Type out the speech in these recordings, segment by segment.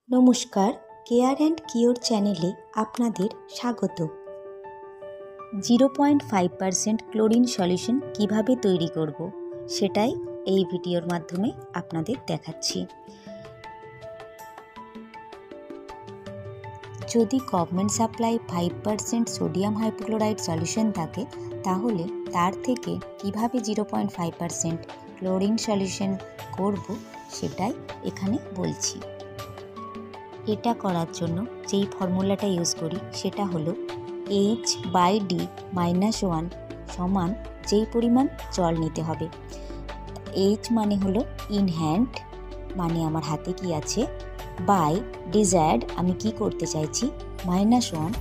নমস্কার, care and cure চ্যানেলে আপনাদের স্বাগত। 0.5% ক্লোরিন সলিউশন কিভাবে তৈরি করব সেটাই এই ভিডিওর মাধ্যমে আপনাদের দেখাচ্ছি। যদি government supply 5% sodium hypochlorite solution থাকে, তাহলে তার থেকে কিভাবে 0.5% ক্লোরিন সলিউশন করব সেটাই এখানে বলছি। এটা করার জন্য যেই ফর্মুলাটা ইউজ করি সেটা হলো H/D-1 সমান যেই পরিমাণ জল নিতে হবে। H মানে হলো ইন হ্যান্ড, মানে আমার হাতে কি আছে, বাই ডিজায়ার্ড আমি কি করতে চাইছি, -1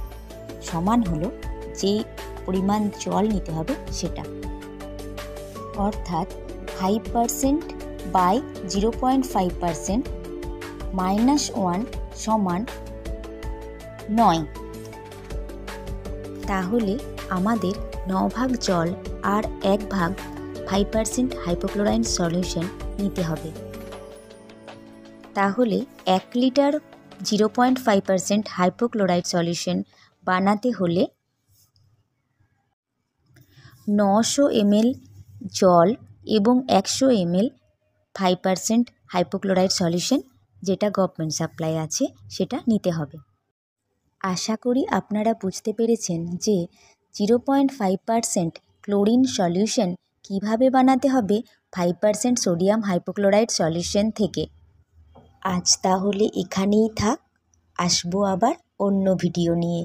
সমান হলো যেই পরিমাণ জল নিতে হবে সেটা, অর্থাৎ 5% বাই 0.5% -1 সমান 9। তাহলে আমাদের 9 ভাগ জল আর 1 ভাগ 5% হাইপোক্লোরাইট সলিউশন নিতে হবে। তাহলে 1 লিটার 0.5% হাইপোক্লোরাইট সলিউশন বানাতে হলে 900 ml জল এবং 100 ml 5% হাইপোক্লোরাইট সলিউশন, যেটা গভর্নমেন্ট সাপ্লাই আছে, সেটা নিতে হবে। আশা করি আপনারা বুঝতে পেরেছেন যে 0.5% ক্লোরিন সলিউশন কিভাবে বানাতে হবে 5% সোডিয়াম হাইপোক্লোরাইট সলিউশন থেকে। আজ তাহলে এখানেই থাক, আসবো আবার অন্য ভিডিও নিয়ে।